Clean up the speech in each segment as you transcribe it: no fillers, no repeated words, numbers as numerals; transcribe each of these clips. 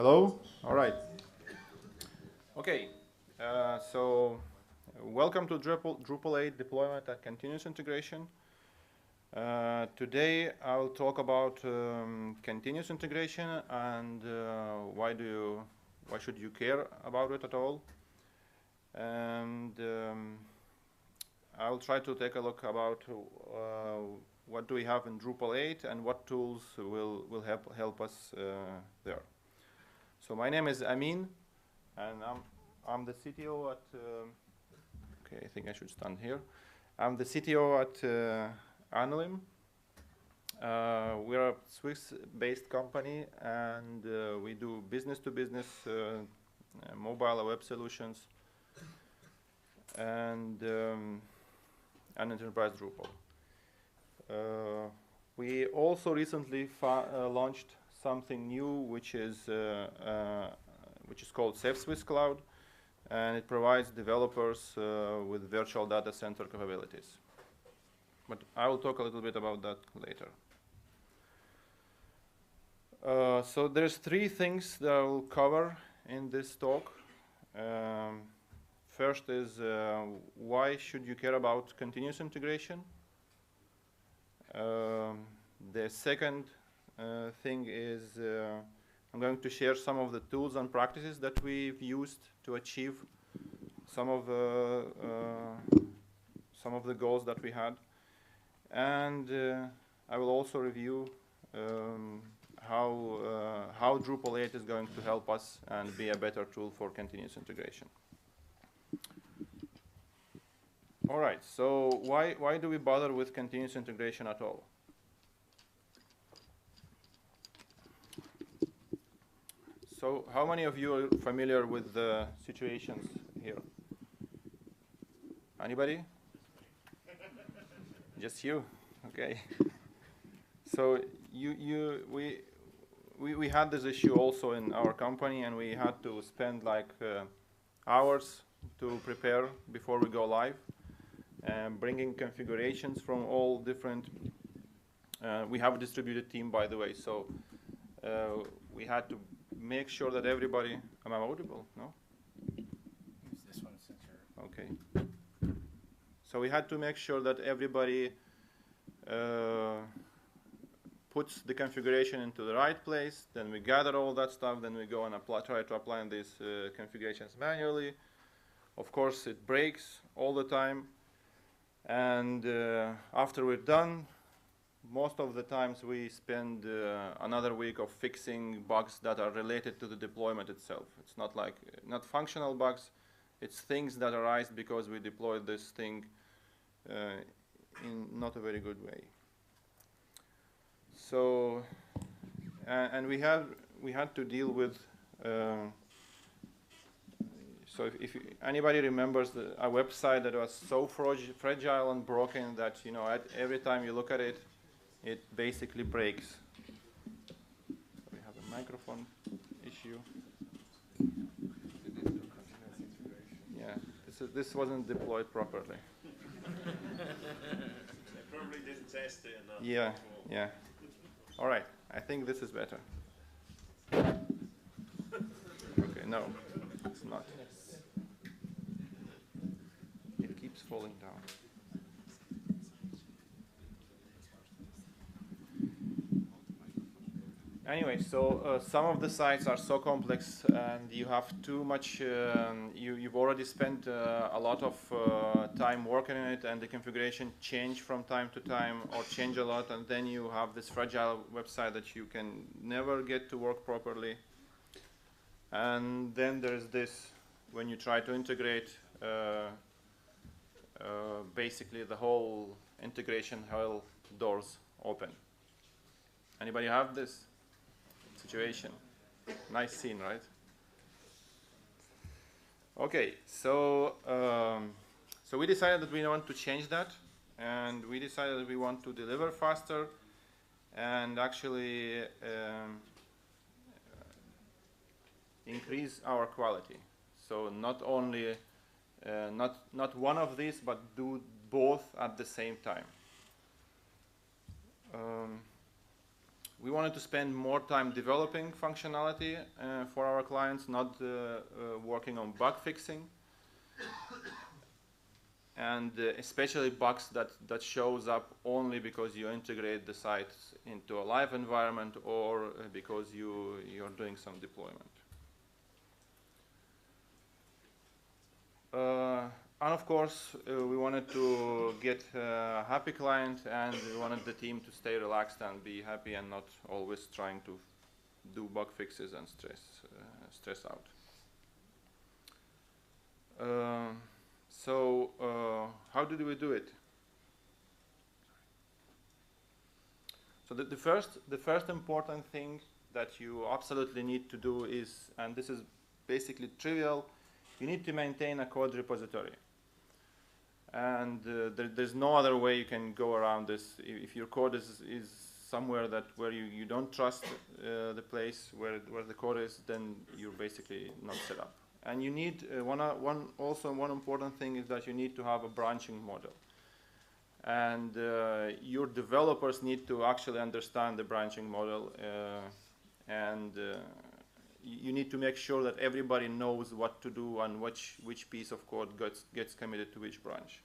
Hello? All right. Okay, so welcome to Drupal 8 deployment and continuous integration. Today I'll talk about continuous integration and why should you care about it at all. And I'll try to take a look about what do we have in Drupal 8 and what tools will help us there. So my name is Amin, and I'm the CTO at. Okay, I think I should stand here. I'm the CTO at Anolim. We're a Swiss-based company, and we do business-to-business mobile web solutions and enterprise Drupal. We also recently launched something new, which is called Safe Swiss Cloud, and it provides developers with virtual data center capabilities. But I will talk a little bit about that later. So there's three things that I will cover in this talk. First is why should you care about continuous integration? The second thing is I'm going to share some of the tools and practices that we've used to achieve some of the goals that we had, and I will also review how Drupal 8 is going to help us and be a better tool for continuous integration. All right, so why do we bother with continuous integration at all? So how many of you are familiar with the situations here? Anybody? Just you? Okay. So we had this issue also in our company, and we had to spend like hours to prepare before we go live, bringing configurations from all different. We have a distributed team, by the way, so we had to make sure that everybody. Am I audible? No? Use this one since you're. Okay. So we had to make sure that everybody puts the configuration into the right place. Then we gather all that stuff. Then we go and try to apply these configurations manually. Of course, it breaks all the time. And after we're done, most of the times we spend another week of fixing bugs that are related to the deployment itself. It's not like, not functional bugs, it's things that arise because we deployed this thing in not a very good way. So, and we had to deal with, so if anybody remembers a website that was so fragile and broken that, you know, every time you look at it, it basically breaks. We have a microphone issue. Yeah, this wasn't deployed properly. They probably didn't test it enough. Yeah, yeah. All right, I think this is better. Okay, no, it's not. It keeps falling down. Anyway, so some of the sites are so complex, and you have too much. You've already spent a lot of time working on it, and the configuration change from time to time or change a lot, and then you have this fragile website that you can never get to work properly. And then there's this when you try to integrate. Basically, the whole integration hell doors open. Anybody have this situation? Nice scene, right? Okay, so so we decided that we want to change that, and we decided that we want to deliver faster and actually increase our quality. So not only not one of these, but do both at the same time. we wanted to spend more time developing functionality for our clients, not working on bug fixing. And especially bugs that shows up only because you integrate the sites into a live environment or because you're doing some deployment. And of course, we wanted to get a happy client, and we wanted the team to stay relaxed and be happy and not always trying to do bug fixes and stress out. So how did we do it? So the first important thing that you absolutely need to do is, and this is basically trivial, you need to maintain a code repository. And there's no other way you can go around this. If your code is somewhere where you don't trust the place where the code is, then you're basically not set up. And you need one important thing is that you need to have a branching model. And your developers need to actually understand the branching model, and you need to make sure that everybody knows what to do and which piece of code gets committed to which branch.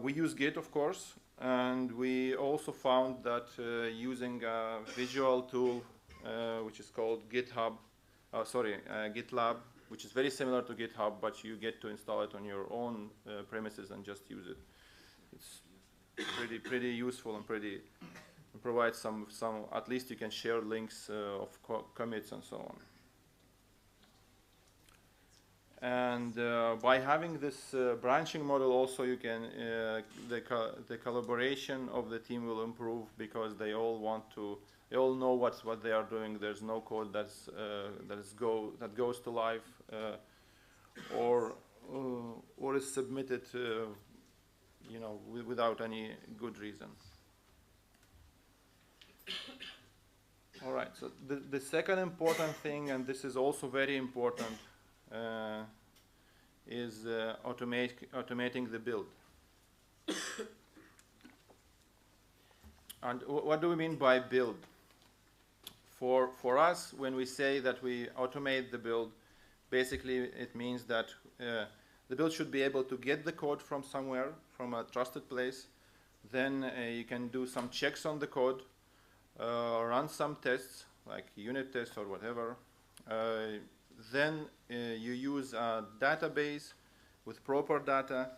We use Git, of course, and we also found that using a visual tool which is called GitLab, which is very similar to GitHub, but you get to install it on your own premises and just use it. It's pretty useful and provides some, at least you can share links of commits and so on. And by having this branching model also, you can the collaboration of the team will improve because they all know what they are doing. There's no code that goes to live or is submitted without any good reason. All right, so the second important thing, and this is also very important, is automating the build. And what do we mean by build? For us, when we say that we automate the build, basically it means that the build should be able to get the code from somewhere, from a trusted place. Then you can do some checks on the code, run some tests, like unit tests or whatever. Then you use a database with proper data,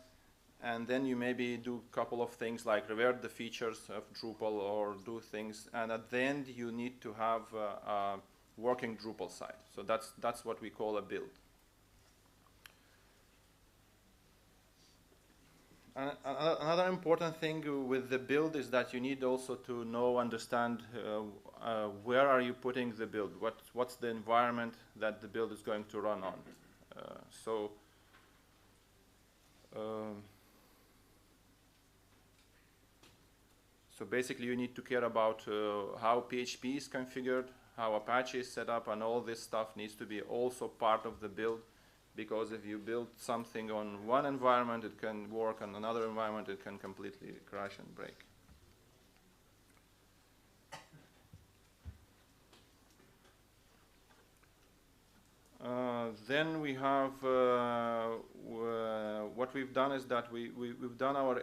and then you maybe do a couple of things like revert the features of Drupal or do things, and at the end you need to have a working Drupal site. So that's what we call a build. Another important thing with the build is that you need also to understand where are you putting the build, what's the environment that the build is going to run on. So basically you need to care about how PHP is configured, how Apache is set up, and all this stuff needs to be also part of the build. Because if you build something on one environment, it can work on another environment, it can completely crash and break. Then we have, what we've done is that we've done our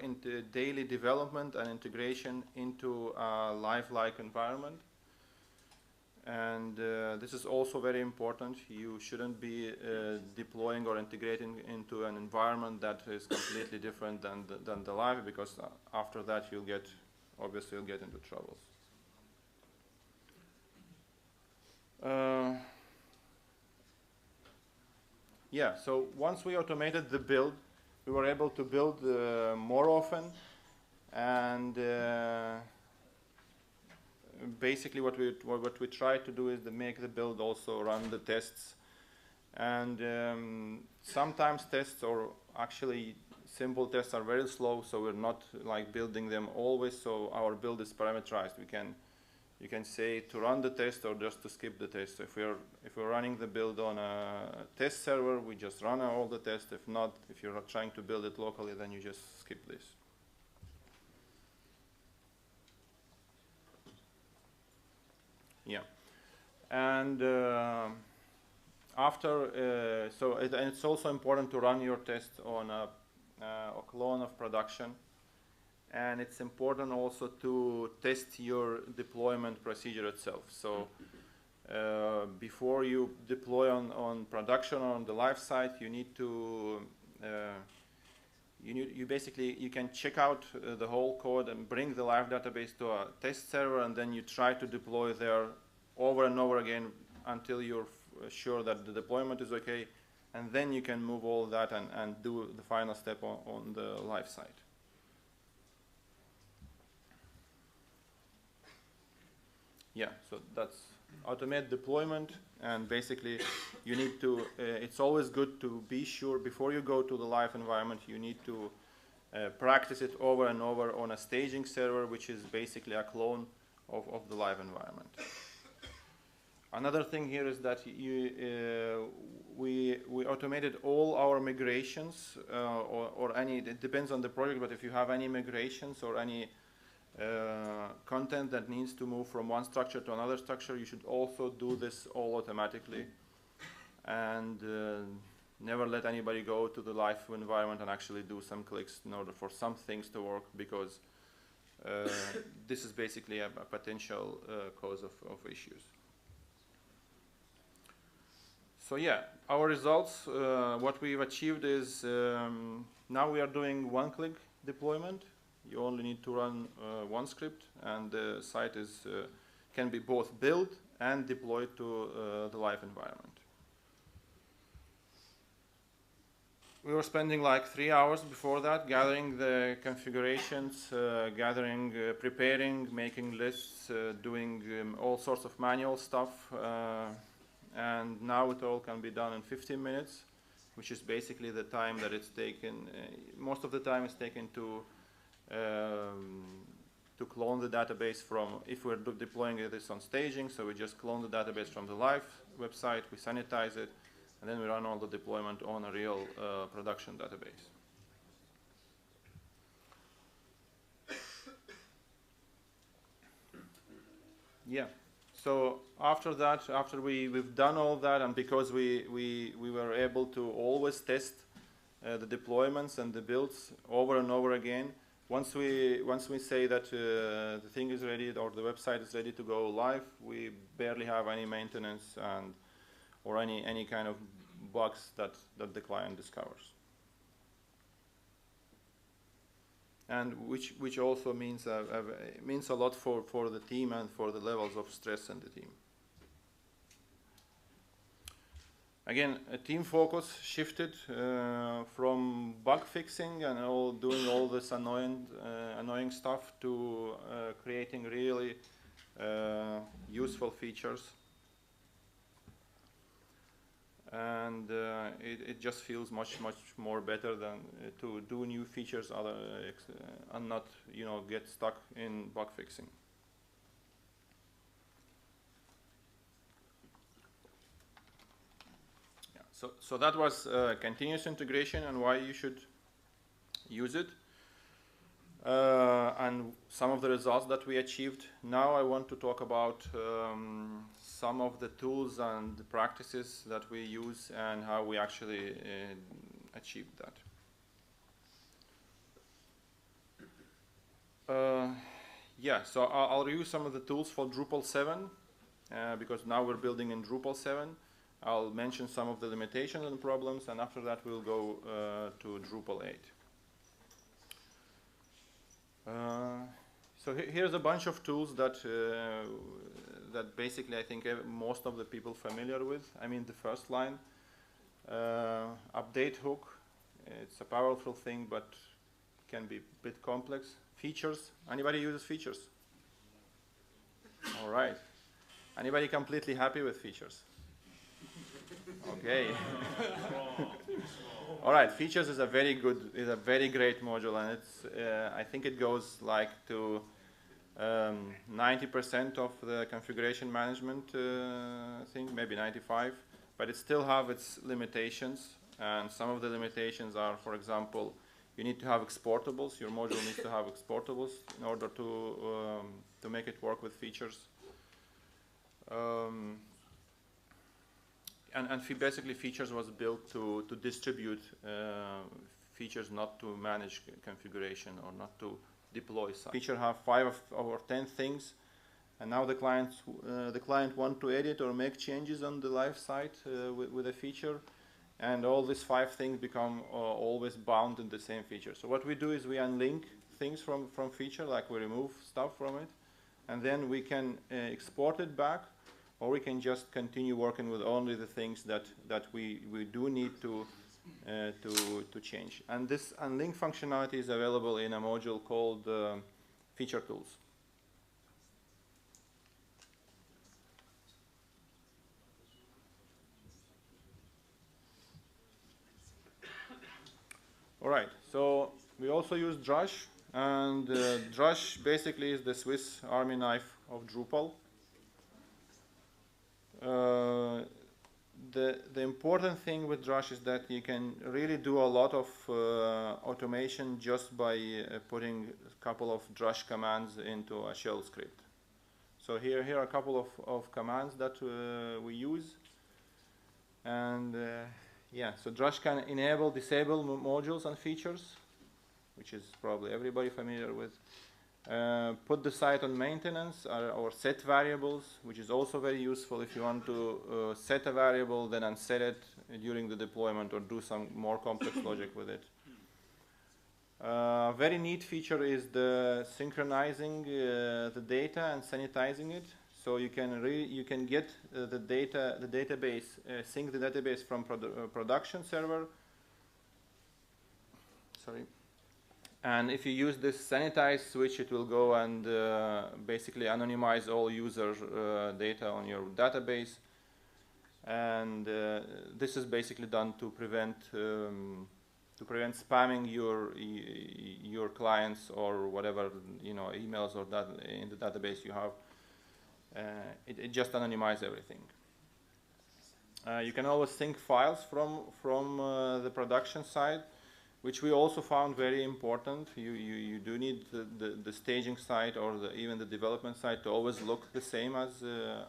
daily development and integration into a live-like environment. And this is also very important. You shouldn't be deploying or integrating into an environment that is completely different than the live, because after that obviously you'll get into troubles. Yeah, so once we automated the build, we were able to build more often, and basically what we try to do is to make the build also run the tests. And sometimes tests, or actually simple tests, are very slow, so we're not like building them always, so our build is parameterized. You can say to run the test or just to skip the test. So if we're running the build on a test server, we just run all the tests. If not, if you're trying to build it locally, then you just skip this. And after, and it's also important to run your test on a clone of production. And it's important also to test your deployment procedure itself. So before you deploy on production or on the live site, you need to you can check out the whole code and bring the live database to a test server, and then you try to deploy there over and over again until you're sure that the deployment is okay, and then you can move all that and do the final step on the live site. Yeah, so that's automate deployment, and basically you need to, it's always good to be sure before you go to the live environment, you need to practice it over and over on a staging server, which is basically a clone of the live environment. Another thing here is that we automated all our migrations, or any, it depends on the project, but if you have any migrations or any content that needs to move from one structure to another structure, you should also do this all automatically, and never let anybody go to the live environment and actually do some clicks in order for some things to work, because this is basically a potential cause of issues. So yeah, our results, what we've achieved is now we are doing one-click deployment. You only need to run one script, and the site is can be both built and deployed to the live environment. We were spending like 3 hours before that gathering the configurations, preparing, making lists, doing all sorts of manual stuff, and now it all can be done in 15 minutes, which is basically the time that it's taken. Most of the time it's taken to clone the database from, if we're deploying this on staging, so we just clone the database from the live website, we sanitize it, and then we run all the deployment on a real production database. Yeah, so after that, after we've done all that, and because we were able to always test the deployments and the builds over and over again, once we say that the thing is ready or the website is ready to go live, we barely have any maintenance and or any kind of bugs that the client discovers, and which also means means a lot for the team and for the levels of stress in the team. Again, a team focus shifted from bug fixing and doing all this annoying stuff to creating really useful features. And it just feels much more better than to do new features and not, you know, get stuck in bug fixing. So that was continuous integration and why you should use it, and some of the results that we achieved. Now I want to talk about some of the tools and the practices that we use and how we actually achieved that. Yeah, so I'll review some of the tools for Drupal 7 because now we're building in Drupal 7. I'll mention some of the limitations and problems, and after that we'll go to Drupal 8. So here's a bunch of tools that that basically I think most of the people familiar with. I mean, the first line, update hook. It's a powerful thing, but can be a bit complex. Features. Anybody uses features? All right. Anybody completely happy with features? Okay. All right. Features is a very great module, and it's I think it goes like to 90% of the configuration management thing, maybe 95, but it still have its limitations, and some of the limitations are, for example, you need to have exportables. Your module needs to have exportables in order to make it work with features. and basically features was built to distribute features, not to manage configuration or not to deploy sites. Feature have 5 or 10 things, and now the client want to edit or make changes on the live site with a feature, and all these 5 things become always bound in the same feature. So what we do is we unlink things from feature, like we remove stuff from it, and then we can export it back, or we can just continue working with only the things that we do need to change. And this unlink functionality is available in a module called feature tools. All right, so we also use Drush, and Drush basically is the Swiss Army knife of Drupal. The important thing with Drush is that you can really do a lot of automation just by putting a couple of Drush commands into a shell script. So here are a couple of commands that we use, and yeah, so Drush can enable, disable modules and features, which is probably everybody familiar with. Put the site on maintenance or set variables, which is also very useful if you want to set a variable, then unset it during the deployment or do some more complex logic with it. Very neat feature is the synchronizing the data and sanitizing it. So you can get the database, sync the database from production server. Sorry. And if you use this sanitize switch, it will go and basically anonymize all user data on your database. And this is basically done to prevent spamming your clients or whatever, you know, emails or that in the database you have. It just anonymizes everything. You can always sync files from the production side, which we also found very important. You do need the staging side or even the development side to always look the same as the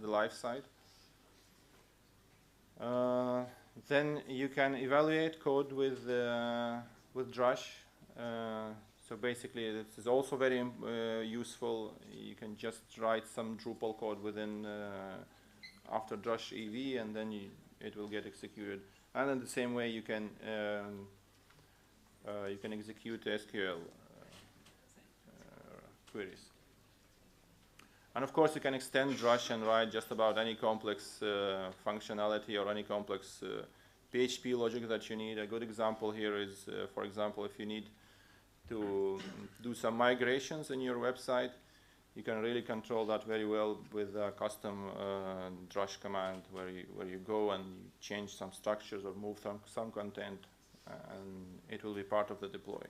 live side. Then you can evaluate code with Drush. So basically, this is also very useful. You can just write some Drupal code within after Drush EV, and then it will get executed. And in the same way, you can execute SQL queries. And of course, you can extend Drush and write just about any complex functionality or any complex PHP logic that you need. A good example here is, for example, if you need to do some migrations in your website, you can really control that very well with a custom Drush command, where you go and you change some structures or move some content, and it will be part of the deploy.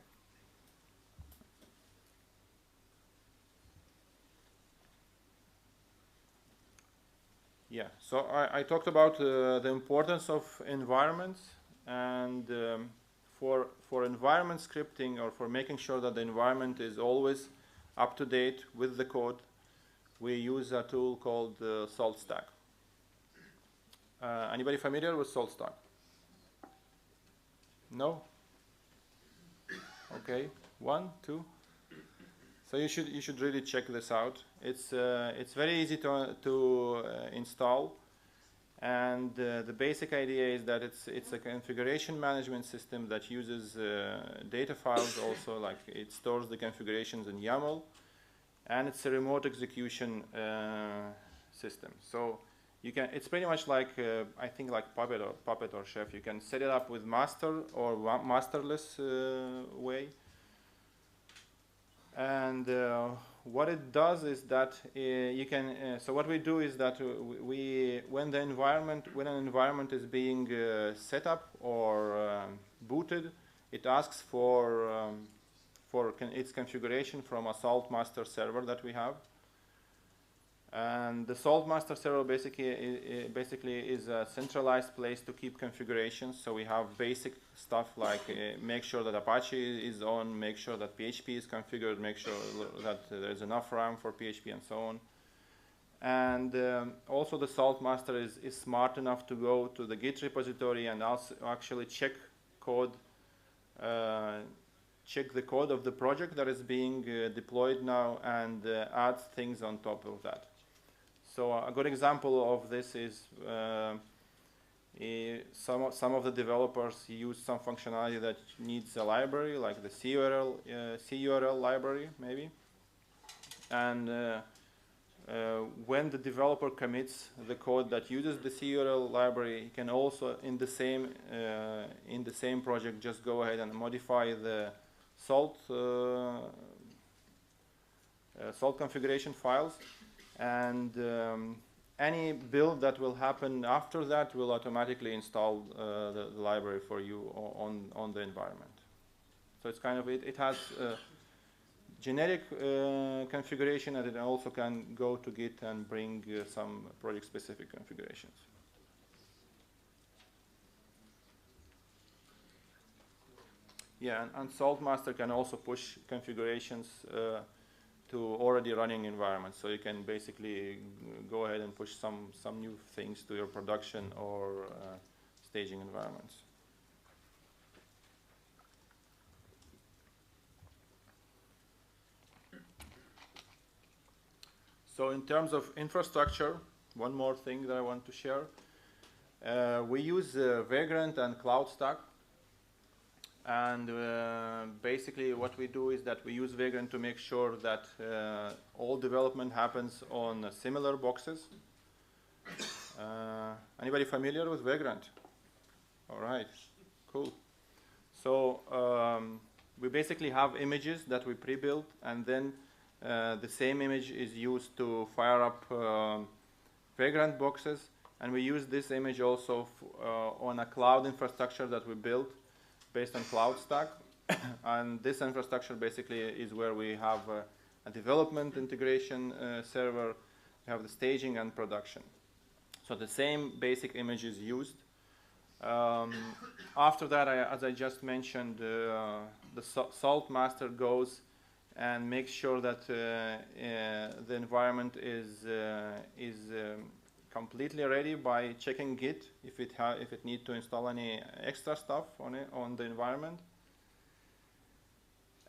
Yeah, so I talked about the importance of environments, and for environment scripting, or for making sure that the environment is always up to date with the code, we use a tool called SaltStack. Anybody familiar with SaltStack? No? Okay, 1, 2. So you should really check this out. It's very easy to install, and the basic idea is that it's a configuration management system that uses data files also, like it stores the configurations in YAML, and it's a remote execution system. So you can, it's pretty much like I think like Puppet or Chef. You can set it up with master or masterless way. And what it does is that you can. So what we do is that when an environment is being set up or booted, it asks for its configuration from a Salt master server that we have. And the Salt master server basically is a centralized place to keep configurations. So we have basic stuff like make sure that Apache is on, make sure that PHP is configured, make sure that there's enough RAM for PHP, and so on. And also the salt master is smart enough to go to the Git repository and also actually check code, check the code of the project that is being deployed now and add things on top of that. So a good example of this is some of the developers use some functionality that needs a library, like the CURL library, maybe. And when the developer commits the code that uses the CURL library, he can also, in the same project, just go ahead and modify the salt configuration files, and any build that will happen after that will automatically install the library for you on the environment. So it's kind of, it has generic configuration, and it also can go to Git and bring some project-specific configurations. Yeah, and Saltmaster can also push configurations to already running environments. So you can basically go ahead and push some new things to your production or staging environments. So in terms of infrastructure, one more thing that I want to share. We use Vagrant and CloudStack. And basically what we do is that we use Vagrant to make sure that all development happens on similar boxes. Anybody familiar with Vagrant? All right, cool. So we basically have images that we pre-built, and then the same image is used to fire up Vagrant boxes. And we use this image also on a cloud infrastructure that we built based on CloudStack. And this infrastructure basically is where we have a development integration server, we have the staging and production. So the same basic image is used. After that, as I just mentioned, the Salt Master goes and makes sure that the environment is completely ready by checking Git if it needs to install any extra stuff on the environment.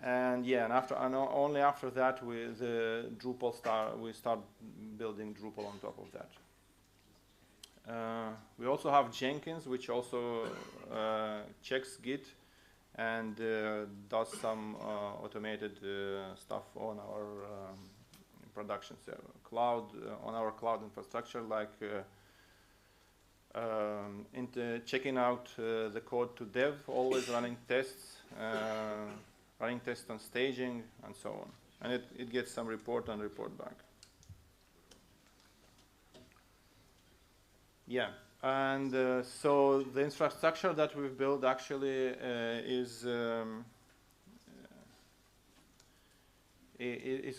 And yeah, and only after that with Drupal we start building Drupal on top of that. We also have Jenkins, which also checks Git and does some automated stuff on our production server, on our cloud infrastructure, like checking out the code to dev, always running tests on staging, and so on. And it gets some report and report back. Yeah, and so the infrastructure that we've built actually is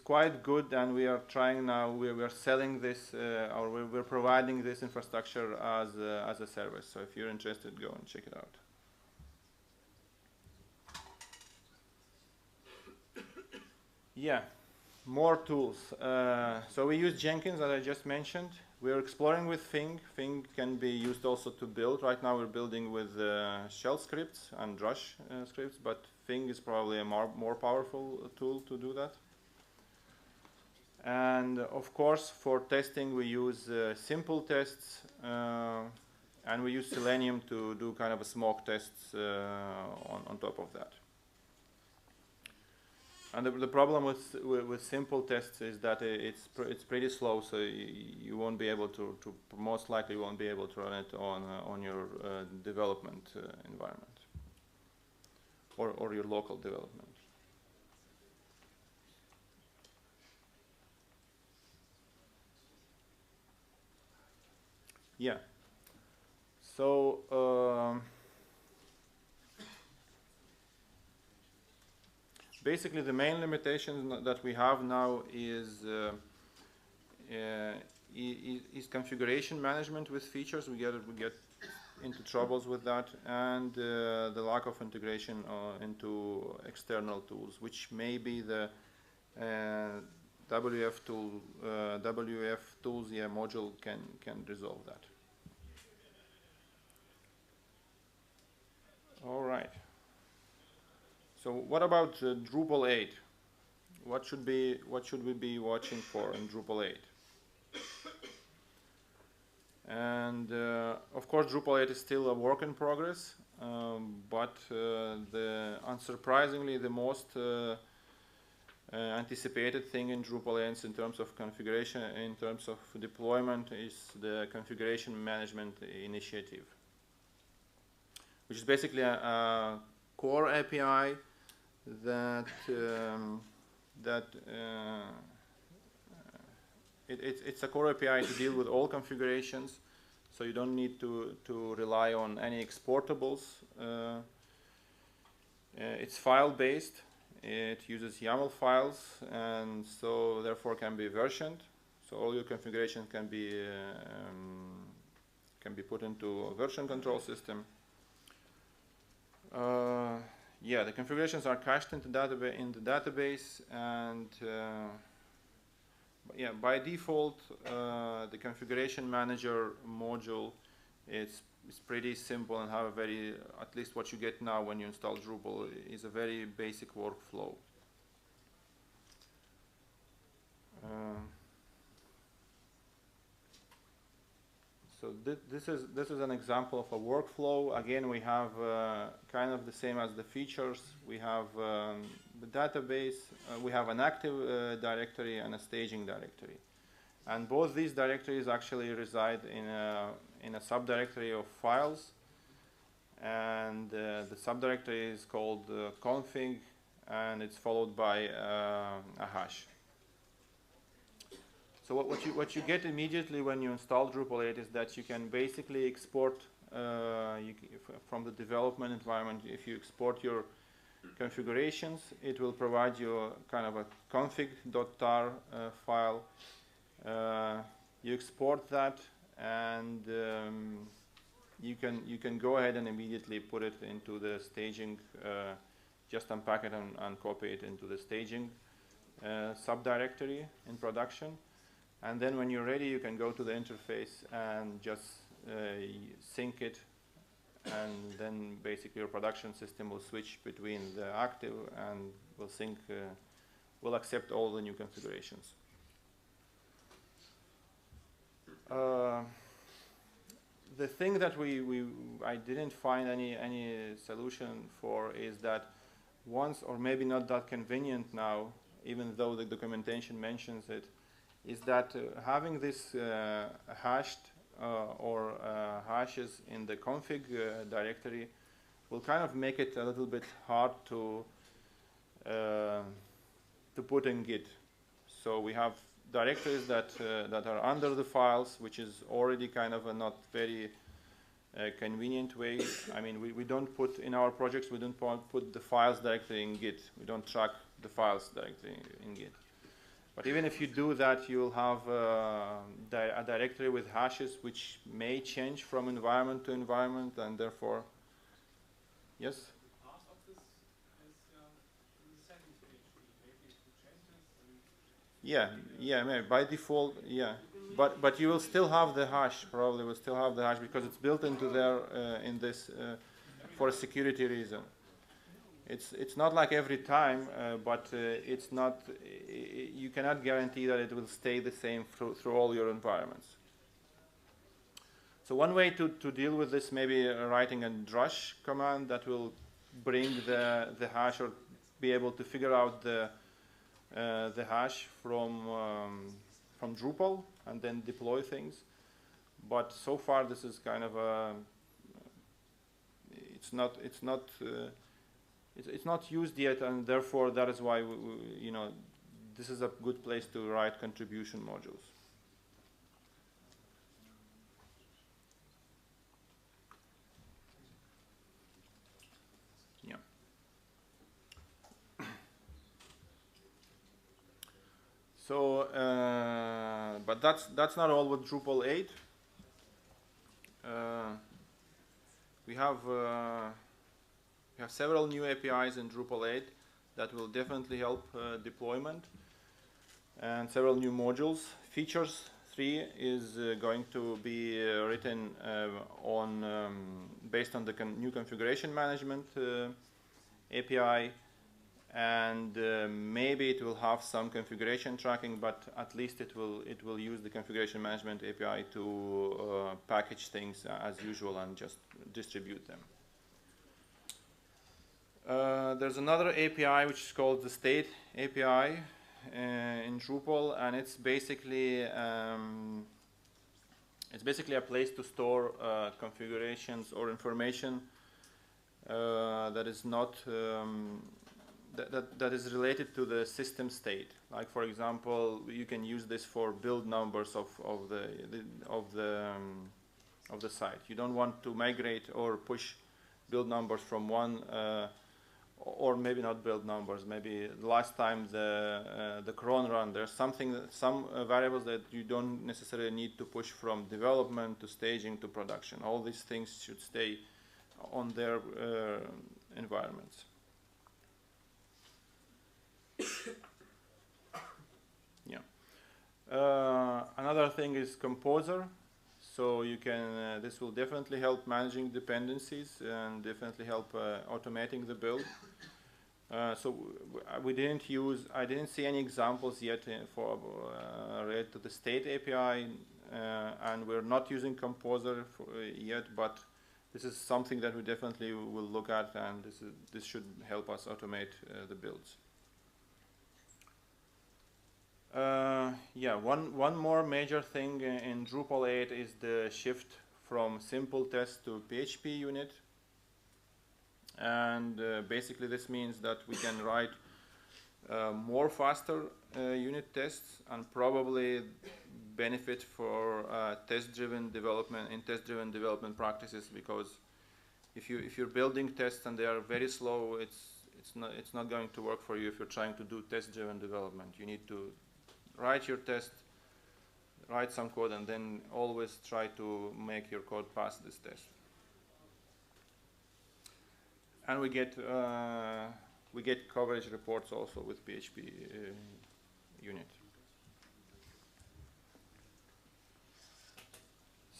quite good, and we are trying now. We are selling this, or we're providing this infrastructure as a service. So if you're interested, go and check it out. Yeah, more tools. So we use Jenkins, as I just mentioned. We're exploring with Fing. Fing can be used also to build. Right now we're building with shell scripts and Drush scripts, but Fing is probably a more powerful tool to do that. And of course, for testing, we use simple tests, and we use Selenium to do kind of a smoke tests on top of that. And the problem with simple tests is that it's pretty slow, so you won't be able to most likely won't be able to run it on your development environment or your local development. Yeah. So basically, the main limitation that we have now is configuration management with features. We get into troubles with that, and the lack of integration into external tools, which may be the WF tools, yeah, module can resolve that. All right. So what about Drupal 8? What should we be watching for in Drupal 8? And of course, Drupal 8 is still a work in progress, but unsurprisingly, the most anticipated thing in Drupal 8 in terms of configuration, in terms of deployment, is the configuration management initiative, which is basically a core API that it's a core API to deal with all configurations, so you don't need to rely on any exportables. It's file-based. It uses YAML files, and so therefore can be versioned. So all your configuration can be put into a version control system. Yeah, the configurations are cached in the database, and yeah, by default, the configuration manager module is pretty simple and have a very, at least what you get now when you install Drupal, is a very basic workflow. So this is an example of a workflow. Again, we have kind of the same as the features. We have the database. We have an active directory and a staging directory, and both these directories actually reside in a subdirectory of files. And the subdirectory is called config, and it's followed by a hash. So what you get immediately when you install Drupal 8 is that you can basically export from the development environment. If you export your configurations, it will provide you kind of a config.tar file. You export that, and you can go ahead and immediately put it into the staging. Just unpack it and copy it into the staging subdirectory in production. And then when you're ready, you can go to the interface and just sync it, and then basically your production system will switch between the active and will sync, will accept all the new configurations. The thing that I didn't find any solution for is that once, or maybe not that convenient now, even though the documentation mentions it, is that having this hashed or hashes in the config directory will kind of make it a little bit hard to put in Git. So we have directories that are under the files, which is already kind of a not very convenient way. I mean, we don't put in our projects, we don't put the files directly in Git. We don't track the files directly in Git. But even if you do that, you'll have a directory with hashes which may change from environment to environment, and therefore, yes? Part of this is in the settings page. Maybe to change this. Yeah, maybe by default, yeah. But you will still have the hash. Probably will still have the hash because it's built into there in this for a security reason. It's not like every time, but it's not. You cannot guarantee that it will stay the same through all your environments. So one way to deal with this, maybe writing a drush command that will bring the hash, or be able to figure out the hash from Drupal and then deploy things. But so far, this is kind of a. It's not used yet, and therefore that is why this is a good place to write contribution modules. Yeah. So, but that's not all with Drupal 8. We have several new APIs in Drupal 8 that will definitely help deployment. and several new modules. Features 3 is going to be written based on the new configuration management API, and maybe it will have some configuration tracking, but at least it will use the configuration management API to package things as usual and just distribute them. There's another API which is called the state API in Drupal, and it's basically a place to store configurations or information that is not that is related to the system state. Like, for example, you can use this for build numbers of the site. You don't want to migrate or push build numbers from one, or maybe not build numbers. Maybe last time the cron run, there's some variables that you don't necessarily need to push from development to staging to production. All these things should stay on their environments. Yeah. Another thing is Composer. So you can. This will definitely help managing dependencies and definitely help automating the build. So I didn't see any examples yet for related to the state API, and we're not using Composer yet. But this is something that we definitely will look at, and this should help us automate the builds. Yeah, one more major thing in Drupal 8 is the shift from simple test to PHP unit, and basically this means that we can write more faster unit tests and probably benefit for test-driven development practices, because if you're building tests and they are very slow, it's not going to work for you if you're trying to do test-driven development. You need to write your test, write some code, and then always try to make your code pass this test. And we get coverage reports also with PHP unit.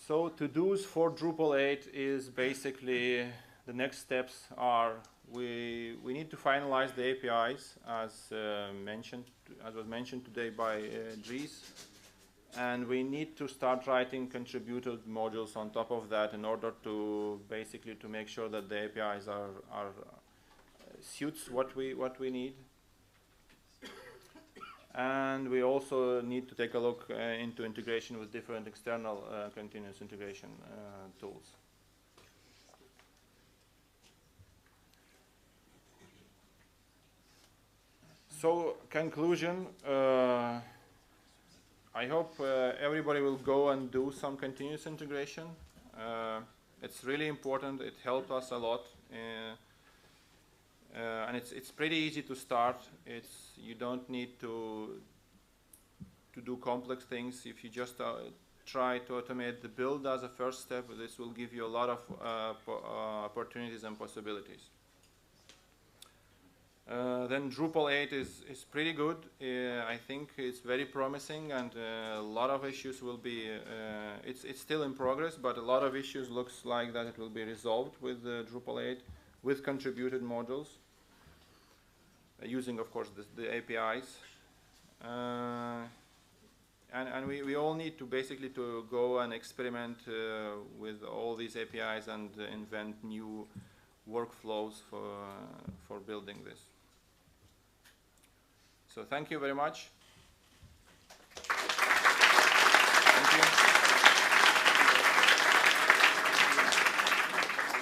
So to-dos for Drupal 8 is basically the next steps are we need to finalize the APIs as was mentioned today by Dries, and we need to start writing contributed modules on top of that in order to basically to make sure that the APIs are suits what we need. And we also need to take a look into integration with different external continuous integration tools. So, conclusion, I hope everybody will go and do some continuous integration. It's really important, it helped us a lot. And it's pretty easy to start. You don't need to do complex things. If you just try to automate the build as a first step, this will give you a lot of opportunities and possibilities. Then Drupal 8 is pretty good. I think it's very promising, and a lot of issues will be. It's still in progress, but a lot of issues looks like that it will be resolved with Drupal 8 with contributed modules, using of course the APIs. And we all need to basically to go and experiment with all these APIs and invent new workflows for building this. So thank you very much.